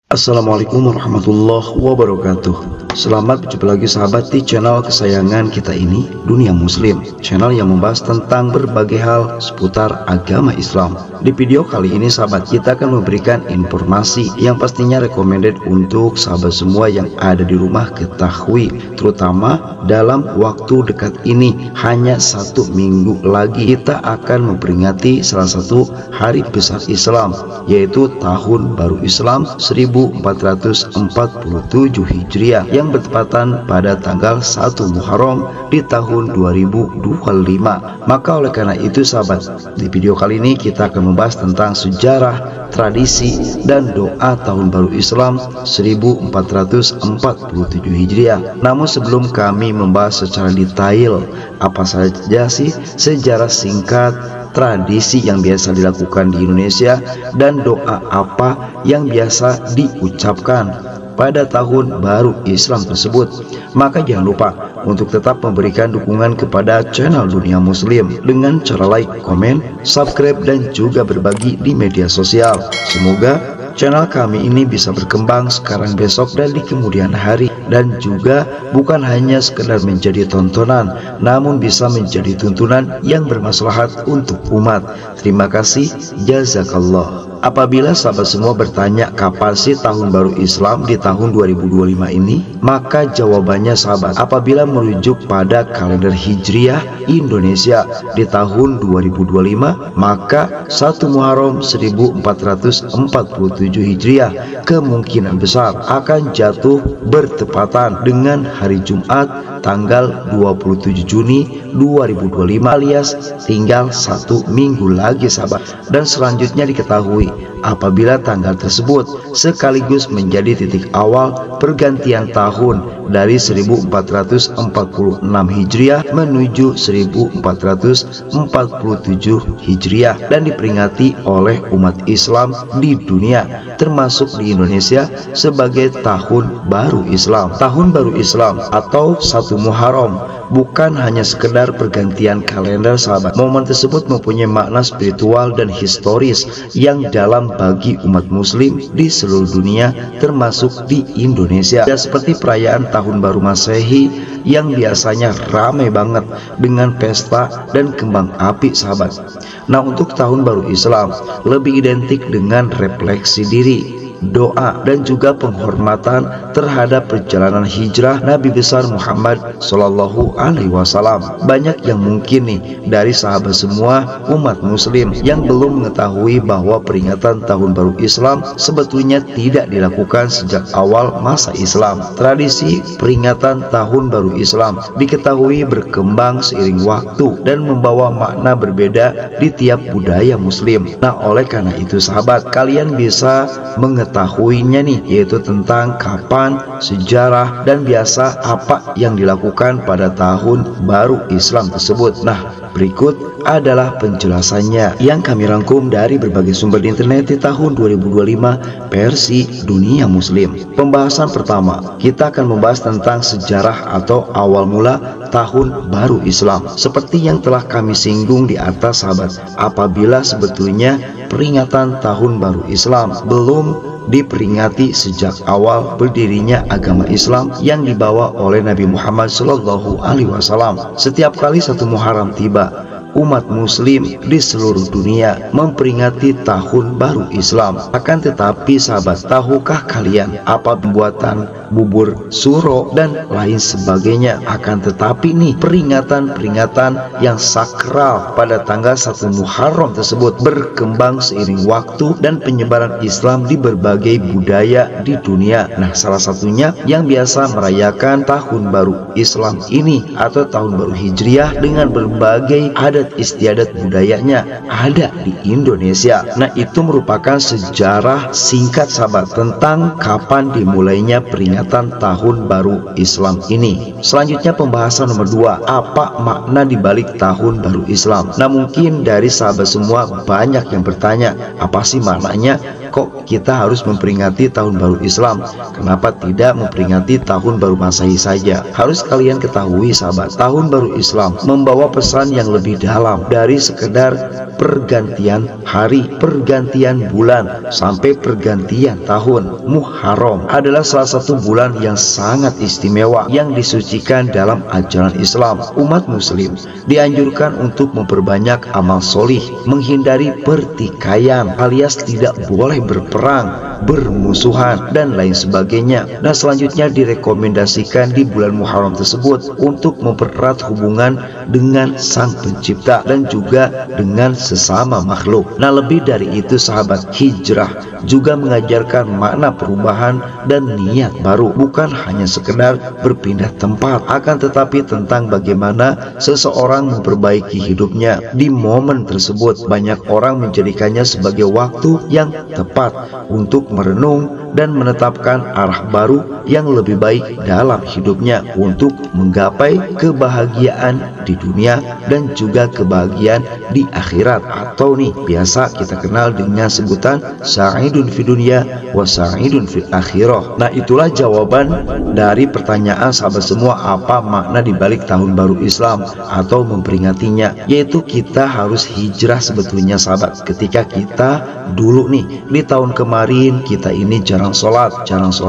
Assalamualaikum warahmatullahi wabarakatuh. Selamat berjumpa lagi sahabat di channel kesayangan kita ini, Dunia Muslim, channel yang membahas tentang berbagai hal seputar agama Islam. Di video kali ini sahabat, kita akan memberikan informasi yang pastinya recommended untuk sahabat semua yang ada di rumah ketahui, terutama dalam waktu dekat ini. Hanya 1 minggu lagi kita akan memperingati salah satu hari besar Islam, yaitu Tahun Baru Islam 1447 Hijriah yang bertepatan pada tanggal 1 Muharram di tahun 2025. Maka oleh karena itu sahabat, di video kali ini kita akan membahas tentang sejarah, tradisi, dan doa Tahun Baru Islam 1447 Hijriah. Namun sebelum kami membahas secara detail apa saja sih sejarah singkat, tradisi yang biasa dilakukan di Indonesia, dan doa apa yang biasa diucapkan pada tahun baru Islam tersebut, maka jangan lupa untuk tetap memberikan dukungan kepada channel Dunia Muslim dengan cara like, komen, subscribe, dan juga berbagi di media sosial. Semoga channel kami ini bisa berkembang sekarang, besok, dan di kemudian hari, dan juga bukan hanya sekedar menjadi tontonan, namun bisa menjadi tuntunan yang bermaslahat untuk umat. Terima kasih, jazakallah. Apabila sahabat semua bertanya kapan sih Tahun Baru Islam di tahun 2025 ini, maka jawabannya sahabat, apabila merujuk pada kalender Hijriah Indonesia di tahun 2025, maka 1 Muharram 1447 Hijriah kemungkinan besar akan jatuh bertepatan dengan hari Jumat tanggal 27 Juni 2025, alias tinggal 1 minggu lagi sahabat. Dan selanjutnya diketahui apabila tanggal tersebut sekaligus menjadi titik awal pergantian tahun dari 1446 Hijriah menuju 1447 Hijriah dan diperingati oleh umat Islam di dunia termasuk di Indonesia sebagai Tahun Baru Islam. Tahun Baru Islam atau 1 Muharram bukan hanya sekedar pergantian kalender sahabat. Momen tersebut mempunyai makna spiritual dan historis yang dalam bagi umat muslim di seluruh dunia termasuk di Indonesia. Ya, seperti perayaan Tahun Baru Masehi yang biasanya ramai banget dengan pesta dan kembang api sahabat. Nah, untuk Tahun Baru Islam lebih identik dengan refleksi diri, doa, dan juga penghormatan terhadap perjalanan hijrah Nabi besar Muhammad Shallallahu Alaihi Wasallam. Banyak yang mungkin nih dari sahabat semua umat muslim yang belum mengetahui bahwa peringatan Tahun Baru Islam sebetulnya tidak dilakukan sejak awal masa Islam. Tradisi peringatan Tahun Baru Islam diketahui berkembang seiring waktu dan membawa makna berbeda di tiap budaya muslim. Nah, oleh karena itu sahabat, kalian bisa mengetahuinya nih, yaitu tentang kapan, sejarah, dan biasa apa yang dilakukan pada Tahun Baru Islam tersebut. Nah, berikut adalah penjelasannya yang kami rangkum dari berbagai sumber di internet di tahun 2025 versi Dunia Muslim. Pembahasan pertama, kita akan membahas tentang sejarah atau awal mula Tahun Baru Islam. Seperti yang telah kami singgung di atas sahabat, apabila sebetulnya peringatan Tahun Baru Islam belum diperingati sejak awal berdirinya agama Islam yang dibawa oleh Nabi Muhammad Shallallahu Alaihi Wasallam. Setiap kali 1 Muharram tiba, umat muslim di seluruh dunia memperingati Tahun Baru Islam. Akan tetapi sahabat, tahukah kalian apa pembuatan bubur suro dan lain sebagainya? Akan tetapi nih, peringatan-peringatan yang sakral pada tanggal 1 Muharram tersebut berkembang seiring waktu dan penyebaran Islam di berbagai budaya di dunia. Nah, salah satunya yang biasa merayakan Tahun Baru Islam ini atau Tahun Baru Hijriah dengan berbagai adat istiadat budayanya ada di Indonesia. Nah, itu merupakan sejarah singkat sahabat tentang kapan dimulainya peringatan Tahun Baru Islam ini. Selanjutnya pembahasan nomor 2, apa makna dibalik Tahun Baru Islam. Nah, mungkin dari sahabat semua banyak yang bertanya, apa sih maknanya kok kita harus memperingati tahun baru Islam? Kenapa tidak memperingati tahun baru Masehi saja? Harus kalian ketahui sahabat, tahun baru Islam membawa pesan yang lebih dalam dari sekedar pergantian hari, pergantian bulan, sampai pergantian tahun. Muharram adalah salah satu bulan yang sangat istimewa yang disucikan dalam ajaran Islam. Umat muslim dianjurkan untuk memperbanyak amal solih, menghindari pertikaian alias tidak boleh berperang, bermusuhan, dan lain sebagainya. Nah, selanjutnya direkomendasikan di bulan Muharram tersebut untuk mempererat hubungan dengan Sang Pencipta dan juga dengan sesama makhluk. Nah, lebih dari itu sahabat, hijrah juga mengajarkan makna perubahan dan niat baru, bukan hanya sekedar berpindah tempat, akan tetapi tentang bagaimana seseorang memperbaiki hidupnya. Di momen tersebut banyak orang menjadikannya sebagai waktu yang tepat untuk merenung dan menetapkan arah baru yang lebih baik dalam hidupnya untuk menggapai kebahagiaan di dunia dan juga kebahagiaan di akhirat, atau nih biasa kita kenal dengan sebutan sa'idun fid dunya wa sa'idun fil akhirah. Nah, itulah jawaban dari pertanyaan sahabat semua, apa makna dibalik tahun baru Islam atau memperingatinya, yaitu kita harus hijrah sebetulnya sahabat. Ketika kita dulu nih di tahun kemarin kita ini jarang sholat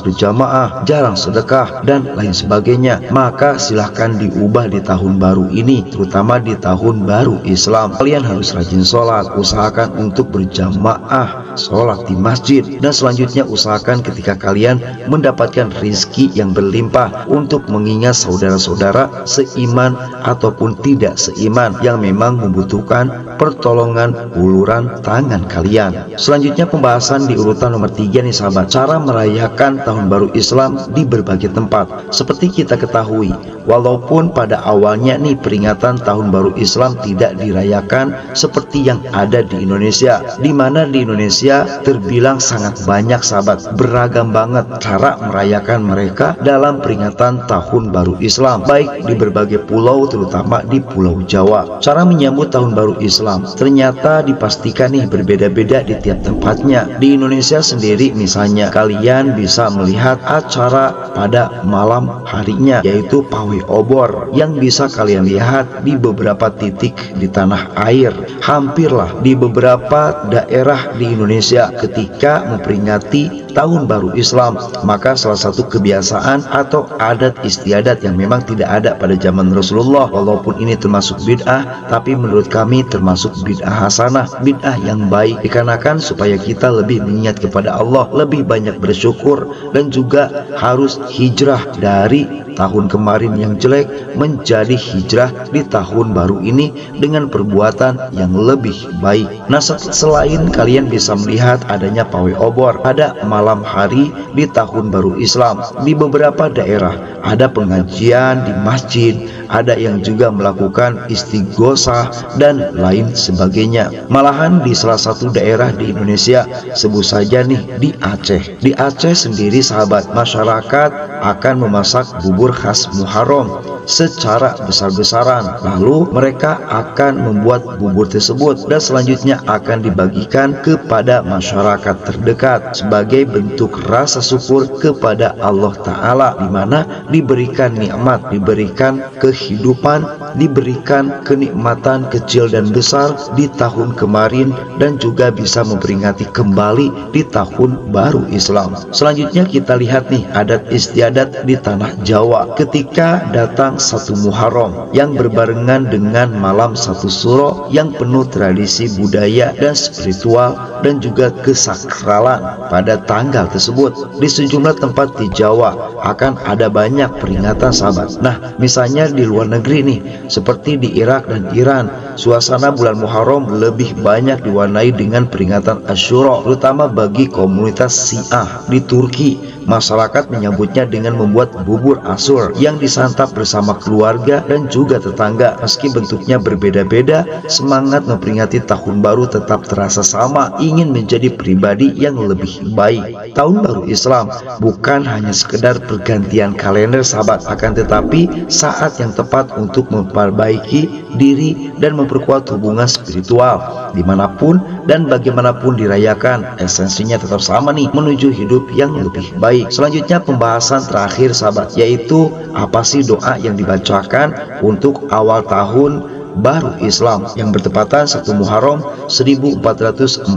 berjamaah, jarang sedekah, dan lain sebagainya, maka silahkan diubah di tahun baru ini, terutama di tahun baru Islam. Kalian harus rajin sholat, usahakan untuk berjamaah sholat di masjid, dan selanjutnya usahakan ketika kalian mendapatkan rizki yang berlimpah untuk mengingat saudara-saudara seiman ataupun tidak seiman yang memang membutuhkan pertolongan uluran tangan kalian. Selanjutnya pembahasan di urutan nomor 3 nih sahabat, cara merayakan tahun baru Islam di berbagai tempat. Seperti kita ketahui, walaupun pada awalnya nih peringatan tahun baru Islam tidak dirayakan seperti yang ada di Indonesia, di mana di Indonesia terbilang sangat banyak sahabat, beragam banget cara merayakan mereka dalam peringatan tahun baru Islam, baik di berbagai pulau, terutama di Pulau Jawa. Cara menyambut tahun baru Islam ternyata dipastikan nih berbeda-beda di tiap tempatnya. Di Indonesia sendiri misalnya, kalian bisa melihat acara pada malam harinya, yaitu pawai obor, yang bisa kalian lihat di beberapa titik di tanah air. Hampirlah di beberapa daerah di Indonesia ketika memperingati tahun baru Islam, maka salah satu kebiasaan atau adat istiadat yang memang tidak ada pada zaman Rasulullah, walaupun ini termasuk bid'ah, tapi menurut kami termasuk bid'ah hasanah, bid'ah yang baik, dikarenakan supaya kita lebih mengingat kepada Allah, lebih banyak bersyukur, dan juga harus hijrah dari tahun kemarin yang jelek menjadi hijrah di tahun baru ini dengan perbuatan yang lebih baik. Nah, selain kalian bisa melihat adanya pawai obor pada malam hari di tahun baru Islam, di beberapa daerah ada pengajian di masjid, ada yang juga melakukan istighosah dan lain sebagainya. Malahan di salah satu daerah di Indonesia, sebut saja nih di Aceh. Di Aceh sendiri sahabat, masyarakat akan memasak bubur khas Muharram secara besar-besaran, lalu mereka akan membuat bubur tersebut dan selanjutnya akan dibagikan kepada masyarakat terdekat sebagai bentuk rasa syukur kepada Allah Ta'ala, di mana diberikan nikmat, diberikan kehidupan, diberikan kenikmatan kecil dan besar di tahun kemarin, dan juga bisa memperingati kembali di tahun baru Islam. Selanjutnya kita lihat nih adat istiadat di tanah Jawa ketika datang 1 Muharram yang berbarengan dengan malam 1 Suro yang penuh tradisi budaya dan spiritual dan juga kesakralan pada tanggal tersebut. Di sejumlah tempat di Jawa akan ada banyak peringatan sahabat. Nah, misalnya di luar negeri nih, seperti di Irak dan Iran, suasana bulan Muharram lebih banyak diwarnai dengan peringatan Asyura, terutama bagi komunitas Syiah. Di Turki masyarakat menyambutnya dengan membuat bubur Ashur yang disantap bersama keluarga dan juga tetangga. Meski bentuknya berbeda-beda, semangat memperingati tahun baru tetap terasa sama, ingin menjadi pribadi yang lebih baik. Tahun baru Islam bukan hanya sekedar pergantian kalender sahabat, akan tetapi saat yang tepat untuk memperbaiki diri dan memperkuat hubungan spiritual. Dimanapun dan bagaimanapun dirayakan, esensinya tetap sama nih, menuju hidup yang lebih baik. Selanjutnya pembahasan terakhir sahabat, yaitu apa sih doa yang dibacakan untuk awal tahun baru Islam yang bertepatan 1 Muharram 1447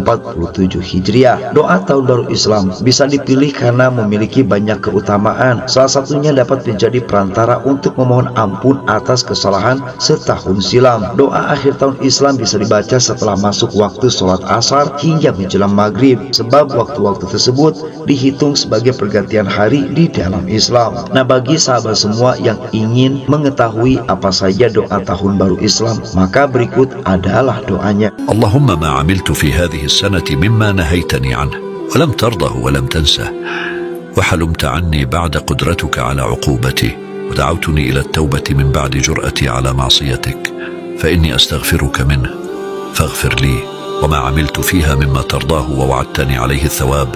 Hijriah. Doa tahun baru Islam bisa dipilih karena memiliki banyak keutamaan. Salah satunya dapat menjadi perantara untuk memohon ampun atas kesalahan setahun silam. Doa akhir tahun Islam bisa dibaca setelah masuk waktu sholat asar hingga menjelang maghrib, sebab waktu-waktu tersebut dihitung sebagai pergantian hari di dalam Islam. Nah, bagi sahabat semua yang ingin mengetahui apa saja doa tahun baru Islam, maka berikut adalah doanya. Allahumma ma amiltu fi hadhihi as-sanati mimma nahaytani anhu wa lam tardahu wa lam tansah wa halumta anni ba'da qudratuka ala 'uqubati wa da'awtuni ila at-taubati min ba'di jur'ati ala ma'siyatik fa inni astaghfiruka minhu faghfir li wa ma amiltu fiha mimma tardahu wa wa'adtani alayhi ath-thawab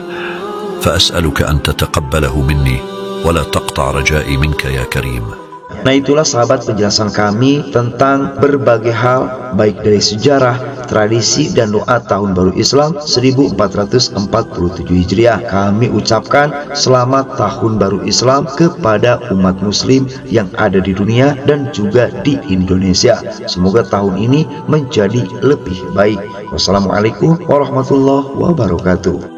fa as'aluka an tataqabbalahu minni wa la taqta' raja'i minka ya karim. Nah, itulah sahabat penjelasan kami tentang berbagai hal, baik dari sejarah, tradisi, dan doa tahun baru Islam 1447 Hijriah. Kami ucapkan selamat tahun baru Islam kepada umat muslim yang ada di dunia dan juga di Indonesia. Semoga tahun ini menjadi lebih baik. Wassalamualaikum warahmatullahi wabarakatuh.